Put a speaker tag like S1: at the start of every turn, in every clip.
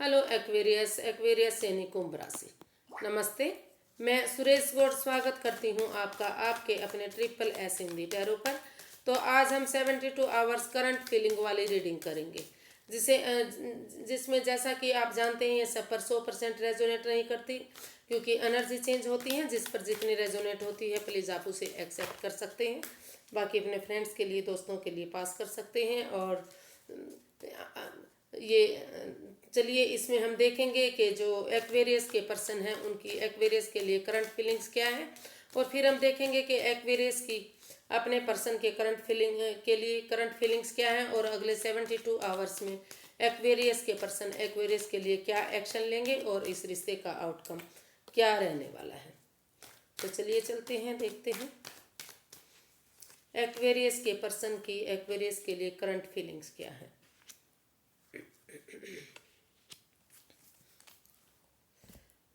S1: Hello Aquarius Aquarius यानी कुंभ राशि। नमस्ते। मैं सुरेश गौड़ स्वागत करती हूँ आपका आपके अपने ट्रिपल एस हिंदी टैरो पर। तो आज हम 72 आवर्स करंट फीलिंग वाली रीडिंग करेंगे जिसमें जैसा कि आप जानते हैं ये सब पर 100% रेजोनेट नहीं करती, क्योंकि एनर्जी चेंज होती है। जिस पर जितनी रेजोनेट होती है प्लीज़ आप उसे एक्सेप्ट कर सकते हैं। बाकी अपने फ्रेंड्स के लिए, दोस्तों के लिए पास कर सकते हैं। और ये चलिए इसमें हम देखेंगे कि जो एक्वेरियस के पर्सन हैं उनकी एक्वेरियस के लिए करंट फीलिंग्स क्या है, और फिर हम देखेंगे कि एक्वेरियस की अपने पर्सन के करंट फीलिंग के लिए करंट फीलिंग्स क्या है, और अगले 72 आवर्स में एक्वेरियस के पर्सन एक्वेरियस के लिए क्या एक्शन लेंगे और इस रिश्ते का आउटकम क्या रहने वाला है। तो चलिए चलते हैं, देखते हैं एक्वेरियस के पर्सन की एक्वेरियस के लिए करंट फीलिंग्स क्या है।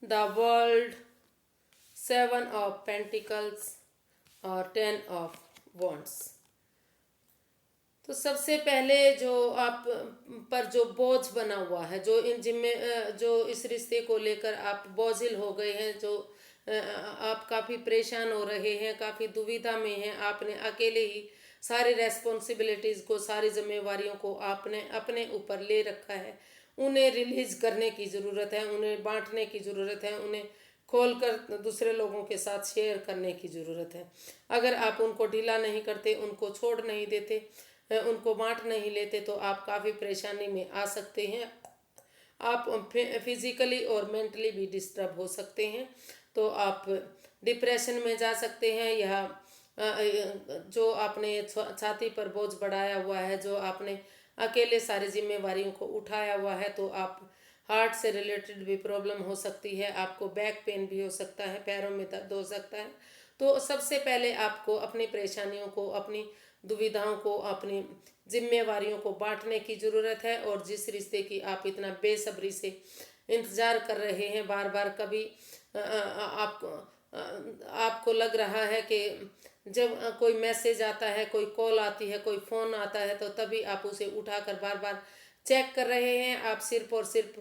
S1: द वर्ल्ड, 7 ऑफ पेंटिकल्स और 10 ऑफ वॉन्ड्स। तो सबसे पहले जो आप पर जो बोझ बना हुआ है, जो इन जिम्मे जो इस रिश्ते को लेकर आप बोझिल हो गए हैं, जो आप काफ़ी परेशान हो रहे हैं, काफ़ी दुविधा में हैं। आपने अकेले ही सारी रेस्पॉन्सिबिलिटीज़ को, सारी जिम्मेवारियों को आपने अपने ऊपर ले रखा है। उन्हें रिलीज करने की ज़रूरत है, उन्हें बांटने की ज़रूरत है, उन्हें खोलकर दूसरे लोगों के साथ शेयर करने की ज़रूरत है। अगर आप उनको ढीला नहीं करते, उनको छोड़ नहीं देते, उनको बांट नहीं लेते, तो आप काफ़ी परेशानी में आ सकते हैं। आप फिजिकली और मेंटली भी डिस्टर्ब हो सकते हैं। तो आप डिप्रेशन में जा सकते हैं, या जो आपने छाती पर बोझ बढ़ाया हुआ है, जो आपने अकेले सारी जिम्मेवारियों को उठाया हुआ है, तो आप हार्ट से रिलेटेड भी प्रॉब्लम हो सकती है। आपको बैक पेन भी हो सकता है, पैरों में दर्द हो सकता है। तो सबसे पहले आपको अपनी परेशानियों को, अपनी दुविधाओं को, अपनी जिम्मेवारियों को बांटने की ज़रूरत है। और जिस रिश्ते की आप इतना बेसब्री से इंतज़ार कर रहे हैं, बार बार कभी आपको लग रहा है कि जब कोई मैसेज आता है, कोई कॉल आती है, कोई फ़ोन आता है, तो तभी आप उसे उठाकर बार बार चेक कर रहे हैं। आप सिर्फ और सिर्फ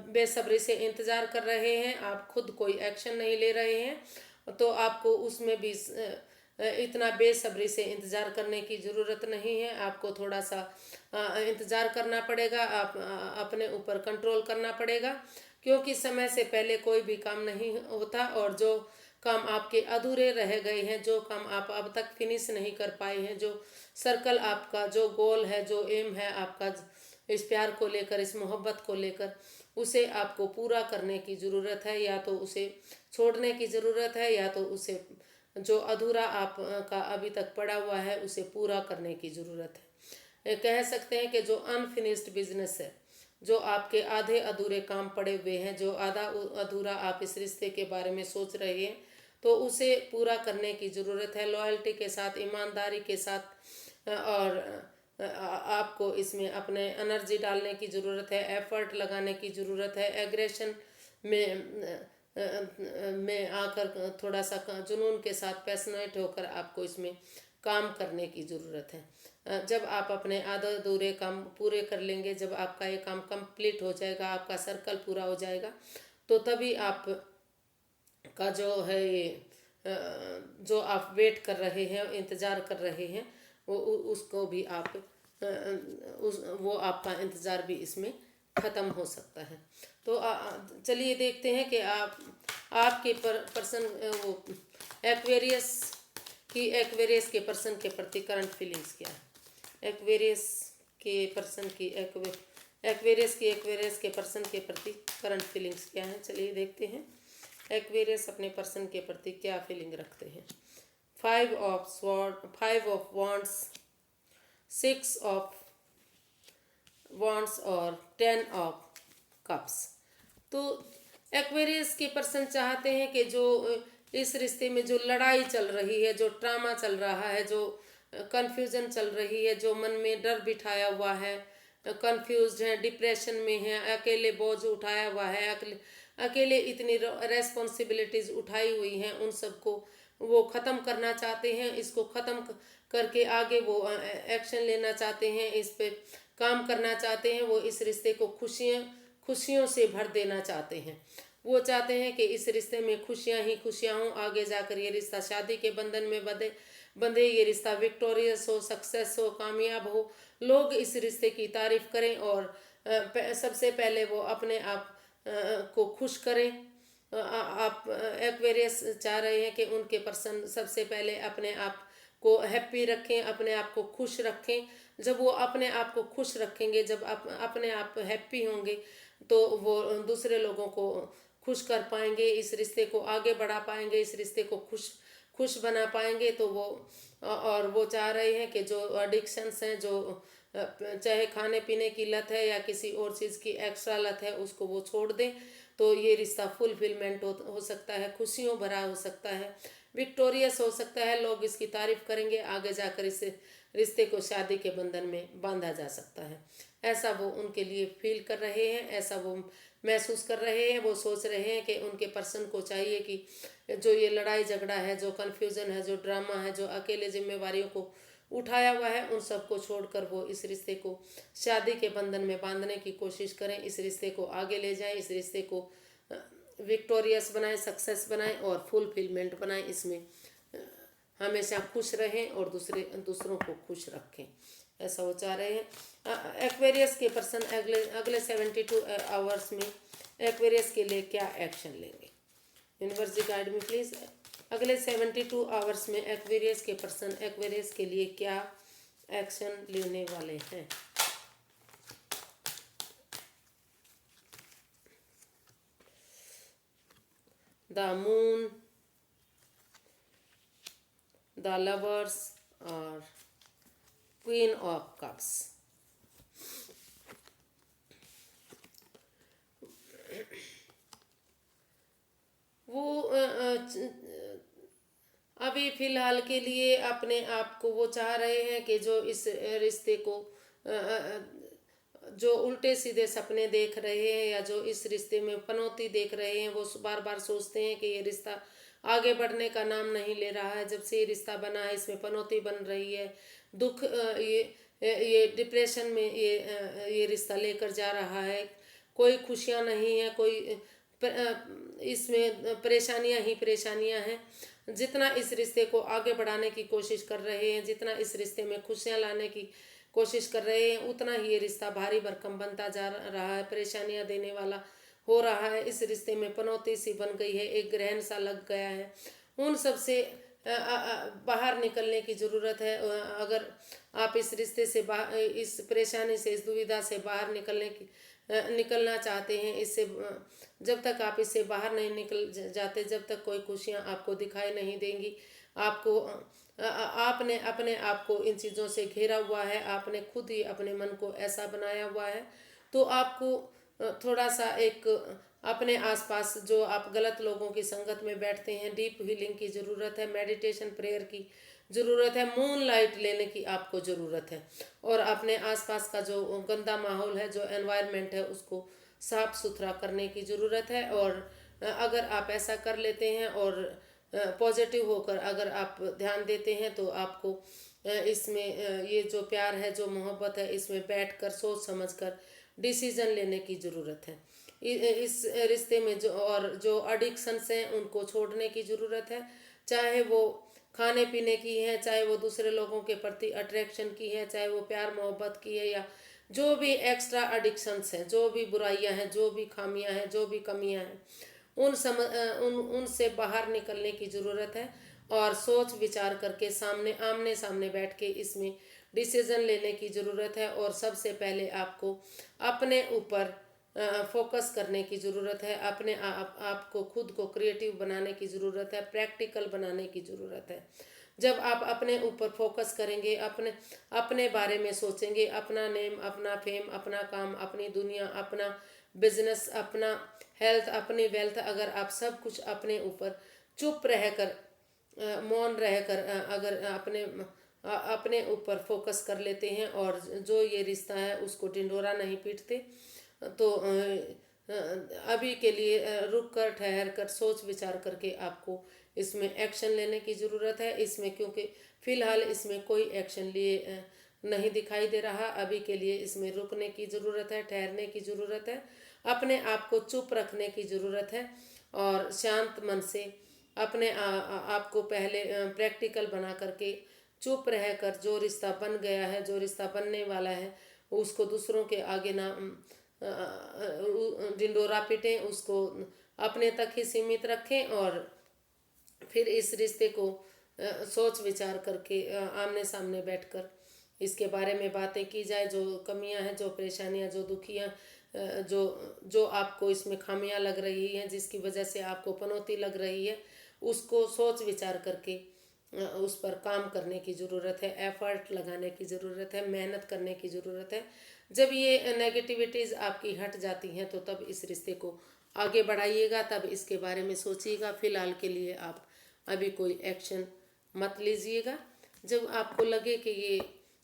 S1: बेसब्री से इंतज़ार कर रहे हैं, आप खुद कोई एक्शन नहीं ले रहे हैं। तो आपको उसमें भी इतना बेसब्री से इंतज़ार करने की ज़रूरत नहीं है। आपको थोड़ा सा इंतज़ार करना पड़ेगा, आप अपने ऊपर कंट्रोल करना पड़ेगा, क्योंकि समय से पहले कोई भी काम नहीं होता। और जो काम आपके अधूरे रह गए हैं, जो काम आप अब तक फिनिश नहीं कर पाए हैं, जो सर्कल आपका, जो गोल है, जो एम है आपका इस प्यार को लेकर, इस मोहब्बत को लेकर, उसे आपको पूरा करने की ज़रूरत है। या तो उसे छोड़ने की ज़रूरत है, या तो उसे जो अधूरा आपका अभी तक पड़ा हुआ है उसे पूरा करने की ज़रूरत है। कह सकते हैं कि जो अनफिनिश्ड बिजनेस है, जो आपके आधे अधूरे काम पड़े हुए हैं, जो आधा अधूरा आप इस रिश्ते के बारे में सोच रहे हैं, तो उसे पूरा करने की ज़रूरत है। लॉयल्टी के साथ, ईमानदारी के साथ, और आपको इसमें अपने एनर्जी डालने की ज़रूरत है, एफर्ट लगाने की ज़रूरत है। एग्रेशन में आकर थोड़ा सा जुनून के साथ पैशनेट होकर आपको इसमें काम करने की ज़रूरत है। जब आप अपने आधे अधूरे काम पूरे कर लेंगे, जब आपका ये काम कंप्लीट हो जाएगा, आपका सर्कल पूरा हो जाएगा, तो तभी आप का जो है ये जो आप वेट कर रहे हैं, इंतज़ार कर रहे हैं, उसको भी आप वो आपका इंतज़ार भी इसमें ख़त्म हो सकता है। तो चलिए देखते हैं कि आपके पर्सन वो एक्वेरियस एक्वेरियस के पर्सन के प्रति करंट फीलिंग्स क्या है। एक्वेरियस के पर्सन की एक्वेरियस के पर्सन के प्रति करंट फीलिंग्स क्या है। चलिए देखते हैं एक्वेरियस अपने पर्सन के प्रति क्या फीलिंग रखते हैं। 5 ऑफ वॉन्ड्स, 6 ऑफ वॉन्ड्स और 10 ऑफ कप्स। तो एक्वेरियस के पर्सन चाहते हैं कि जो इस रिश्ते में जो लड़ाई चल रही है, जो ड्रामा चल रहा है, जो कन्फ्यूजन चल रही है, जो मन में डर बिठाया हुआ है, कंफ्यूज्ड है, डिप्रेशन में है, अकेले बोझ उठाया हुआ है, अकेले इतनी रेस्पॉन्सिबिलिटीज़ उठाई हुई हैं, उन सबको वो ख़त्म करना चाहते हैं। इसको ख़त्म करके आगे वो एक्शन लेना चाहते हैं, इस पे काम करना चाहते हैं। वो इस रिश्ते को खुशियों से भर देना चाहते हैं। वो चाहते हैं कि इस रिश्ते में खुशियां ही खुशियां हों, आगे जाकर ये रिश्ता शादी के बंधन में बंधे बंधे ये रिश्ता विक्टोरियस हो, सक्सेस हो, कामयाब हो, लोग इस रिश्ते की तारीफ करें और सबसे पहले वो अपने आप को खुश करें। आप एक्वेरियस चाह रहे हैं कि उनके पर्सन सबसे पहले अपने आप को हैप्पी रखें, अपने आप को खुश रखें। जब वो अपने आप को खुश रखेंगे, जब अपने आप हैप्पी होंगे, तो वो दूसरे लोगों को खुश कर पाएंगे, इस रिश्ते को आगे बढ़ा पाएंगे, इस रिश्ते को खुश खुश बना पाएंगे। तो वो और वो चाह रहे हैं कि जो एडिक्शंस हैं, जो चाहे खाने पीने की लत है या किसी और चीज़ की एक्स्ट्रा लत है, उसको वो छोड़ दें। तो ये रिश्ता फुलफिलमेंट हो सकता है, खुशियों भरा हो सकता है, विक्टोरियस हो सकता है, लोग इसकी तारीफ करेंगे, आगे जाकर इस रिश्ते को शादी के बंधन में बांधा जा सकता है। ऐसा वो उनके लिए फील कर रहे हैं, ऐसा वो महसूस कर रहे हैं। वो सोच रहे हैं कि उनके पर्सन को चाहिए कि जो ये लड़ाई झगड़ा है, जो कन्फ्यूज़न है, जो ड्रामा है, जो अकेले जिम्मेवारियों को उठाया हुआ है, उन सबको छोड़कर वो इस रिश्ते को शादी के बंधन में बांधने की कोशिश करें, इस रिश्ते को आगे ले जाएं, इस रिश्ते को विक्टोरियस बनाएं, सक्सेस बनाएं और फुलफिलमेंट बनाएं, इसमें हमेशा खुश रहें और दूसरों को खुश रखें, ऐसा वो चाह रहे हैं। एक्वेरियस के पर्सन अगले अगले 72 आवर्स में एक्वेरियस के लिए क्या एक्शन लेंगे? Universe ji guide me please. अगले 72 आवर्स में एक्वेरियस के पर्सन एक्वेरियस के लिए क्या एक्शन लेने वाले हैं? द मून, द लवर्स और क्वीन ऑफ कप्स। वो अभी फिलहाल के लिए अपने आप को वो चाह रहे हैं कि जो इस रिश्ते को जो उल्टे सीधे सपने देख रहे हैं या जो इस रिश्ते में पनौती देख रहे हैं, वो बार बार सोचते हैं कि ये रिश्ता आगे बढ़ने का नाम नहीं ले रहा है। जब से ये रिश्ता बना है, इसमें पनौती बन रही है, दुख, ये डिप्रेशन में ये रिश्ता लेकर जा रहा है। कोई खुशियाँ नहीं है, कोई इसमें परेशानियां ही परेशानियां हैं। जितना इस रिश्ते को आगे बढ़ाने की कोशिश कर रहे हैं, जितना इस रिश्ते में खुशियां लाने की कोशिश कर रहे हैं, उतना ही ये रिश्ता भारी भरकम बनता जा रहा है, परेशानियां देने वाला हो रहा है। इस रिश्ते में पनौती सी बन गई है, एक ग्रहण सा लग गया है। उन सब से बाहर निकलने की ज़रूरत है। अगर आप इस रिश्ते से इस परेशानी से, इस दुविधा से बाहर निकलना चाहते हैं, इससे जब तक आप इससे बाहर नहीं निकल जाते, जब तक कोई खुशियाँ आपको दिखाई नहीं देंगी, आपको आपने अपने आप को इन चीज़ों से घेरा हुआ है, आपने खुद ही अपने मन को ऐसा बनाया हुआ है। तो आपको थोड़ा सा एक अपने आसपास जो आप गलत लोगों की संगत में बैठते हैं, डीप हीलिंग की ज़रूरत है, मेडिटेशन प्रेयर की ज़रूरत है, मून लाइट लेने की आपको ज़रूरत है। और अपने आसपास का जो गंदा माहौल है, जो एनवायरनमेंट है, उसको साफ सुथरा करने की ज़रूरत है। और अगर आप ऐसा कर लेते हैं और पॉजिटिव होकर अगर आप ध्यान देते हैं, तो आपको इसमें ये जो प्यार है, जो मोहब्बत है, इसमें बैठकर सोच समझकर डिसीजन लेने की ज़रूरत है। इस रिश्ते में जो एडिक्शंस हैं, उनको छोड़ने की ज़रूरत है। चाहे वो खाने पीने की है, चाहे वो दूसरे लोगों के प्रति अट्रैक्शन की है, चाहे वो प्यार मोहब्बत की है, या जो भी एक्स्ट्रा एडिक्शंस हैं, जो भी बुराइयां हैं, जो भी खामियां हैं, जो भी कमियां हैं, उनसे बाहर निकलने की ज़रूरत है। और सोच विचार करके आमने सामने बैठ के इसमें डिसीजन लेने की ज़रूरत है। और सबसे पहले आपको अपने ऊपर फोकस करने की ज़रूरत है, अपने आपको खुद को क्रिएटिव बनाने की ज़रूरत है, प्रैक्टिकल बनाने की ज़रूरत है। जब आप अपने ऊपर फोकस करेंगे, अपने बारे में सोचेंगे, अपना नेम, अपना फेम, अपना काम, अपनी दुनिया, अपना बिजनेस, अपना हेल्थ, अपनी वेल्थ, अगर आप सब कुछ अपने ऊपर चुप रहकर, मौन रहकर अगर अपने ऊपर फोकस कर लेते हैं और जो ये रिश्ता है उसको ढिंढोरा नहीं पीटते, तो अभी के लिए रुक कर, ठहर कर, सोच विचार करके आपको इसमें एक्शन लेने की ज़रूरत है। इसमें क्योंकि फ़िलहाल इसमें कोई एक्शन लिए नहीं दिखाई दे रहा। अभी के लिए इसमें रुकने की ज़रूरत है, ठहरने की ज़रूरत है, अपने आप को चुप रखने की ज़रूरत है और शांत मन से अपने आप को पहले प्रैक्टिकल बना करके चुप रहकर जो रिश्ता बन गया है, जो रिश्ता बनने वाला है, उसको दूसरों के आगे ना ढिंडोरा पीटें, उसको अपने तक ही सीमित रखें और फिर इस रिश्ते को सोच विचार करके आमने सामने बैठकर इसके बारे में बातें की जाए। जो कमियां हैं, जो परेशानियां, जो दुखियां, जो जो आपको इसमें खामियां लग रही हैं, जिसकी वजह से आपको पनौती लग रही है, उसको सोच विचार करके उस पर काम करने की ज़रूरत है, एफर्ट लगाने की ज़रूरत है, मेहनत करने की ज़रूरत है। जब ये नेगेटिविटीज़ आपकी हट जाती हैं तो तब इस रिश्ते को आगे बढ़ाइएगा, तब इसके बारे में सोचिएगा। फ़िलहाल के लिए आप अभी कोई एक्शन मत लीजिएगा। जब आपको लगे कि ये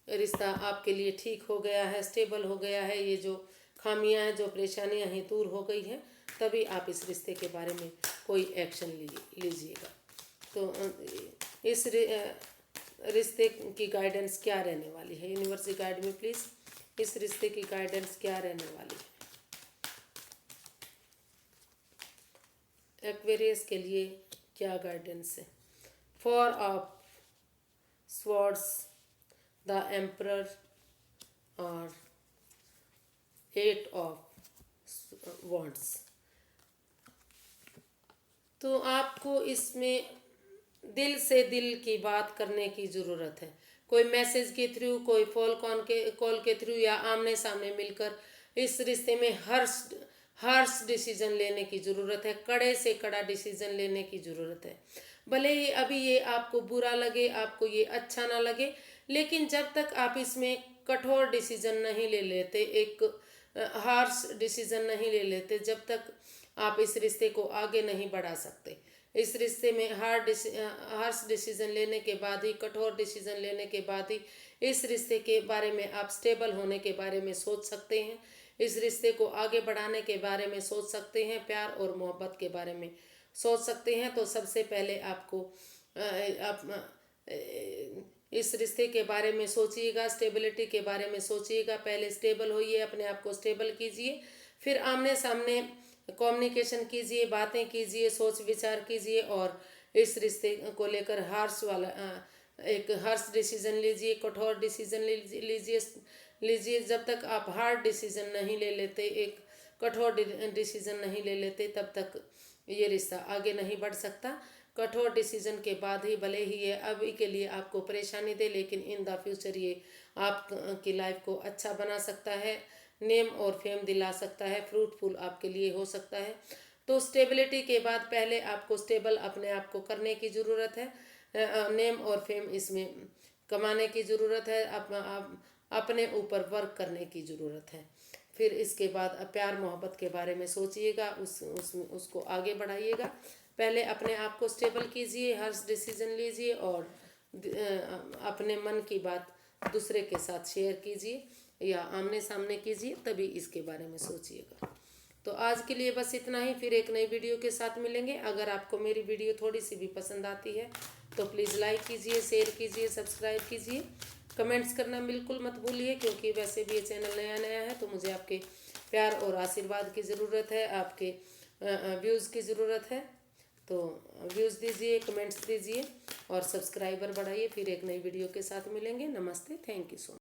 S1: रिश्ता आपके लिए ठीक हो गया है, स्टेबल हो गया है, ये जो खामियां हैं, जो परेशानियां हैं, दूर हो गई हैं, तभी आप इस रिश्ते के बारे में कोई एक्शन लीजिएगा। तो इस रिश्ते की गाइडेंस क्या रहने वाली है? यूनिवर्स गाइड में प्लीज़ इस रिश्ते की गाइडेंस क्या रहने वाली है? एक्वेरियस के लिए क्या गाइडेंस है? 4 ऑफ स्वॉर्ड्स, द एम्परर और 8 ऑफ वॉन्ड्स। तो आपको इसमें दिल से दिल की बात करने की ज़रूरत है। कोई मैसेज के थ्रू, कोई कॉल के थ्रू या आमने सामने मिलकर इस रिश्ते में हर्ष डिसीजन लेने की ज़रूरत है। कड़े से कड़ा डिसीजन लेने की ज़रूरत है। भले ही अभी ये आपको बुरा लगे, आपको ये अच्छा ना लगे, लेकिन जब तक आप इसमें कठोर डिसीजन नहीं ले लेते, एक हार्श डिसीजन नहीं ले लेते, जब तक आप इस रिश्ते को आगे नहीं बढ़ा सकते। इस रिश्ते में हार्श डिसीजन लेने के बाद ही, कठोर डिसीजन लेने के बाद ही इस रिश्ते के बारे में आप स्टेबल होने के बारे में सोच सकते हैं, इस रिश्ते को आगे बढ़ाने के बारे में सोच सकते हैं, प्यार और मोहब्बत के बारे में सोच सकते हैं। तो सबसे पहले आपको इस रिश्ते के बारे में सोचिएगा, स्टेबिलिटी के बारे में सोचिएगा। पहले स्टेबल होइए, अपने आप को स्टेबल कीजिए, फिर आमने सामने कम्युनिकेशन कीजिए, बातें कीजिए, सोच विचार कीजिए और इस रिश्ते को लेकर एक हार्श डिसीजन लीजिए, कठोर डिसीजन लीजिए। जब तक आप हार्ड डिसीजन नहीं ले लेते, एक कठोर डिसीजन नहीं ले लेते, तब तक ये रिश्ता आगे नहीं बढ़ सकता। कठोर डिसीजन के बाद ही, भले ही ये अभी के लिए आपको परेशानी दे, लेकिन इन द फ्यूचर ये आपकी लाइफ को अच्छा बना सकता है, नेम और फेम दिला सकता है, फ्रूटफुल आपके लिए हो सकता है। तो स्टेबिलिटी के बाद पहले आपको स्टेबल अपने आप को करने की ज़रूरत है, नेम और फेम इसमें कमाने की ज़रूरत है, अपने ऊपर वर्क करने की ज़रूरत है। फिर इसके बाद प्यार मोहब्बत के बारे में सोचिएगा, उसको आगे बढ़ाइएगा। पहले अपने आप को स्टेबल कीजिए, हर डिसीजन लीजिए और अपने मन की बात दूसरे के साथ शेयर कीजिए या आमने सामने कीजिए, तभी इसके बारे में सोचिएगा। तो आज के लिए बस इतना ही, फिर एक नई वीडियो के साथ मिलेंगे। अगर आपको मेरी वीडियो थोड़ी सी भी पसंद आती है तो प्लीज़ लाइक कीजिए, शेयर कीजिए, सब्सक्राइब कीजिए, कमेंट्स करना बिल्कुल मत भूलिए, क्योंकि वैसे भी ये चैनल नया नया है तो मुझे आपके प्यार और आशीर्वाद की ज़रूरत है, आपके व्यूज़ की ज़रूरत है। तो व्यूज़ दीजिए, कमेंट्स दीजिए और सब्सक्राइबर बढ़ाइए। फिर एक नई वीडियो के साथ मिलेंगे। नमस्ते, थैंक यू सो मच।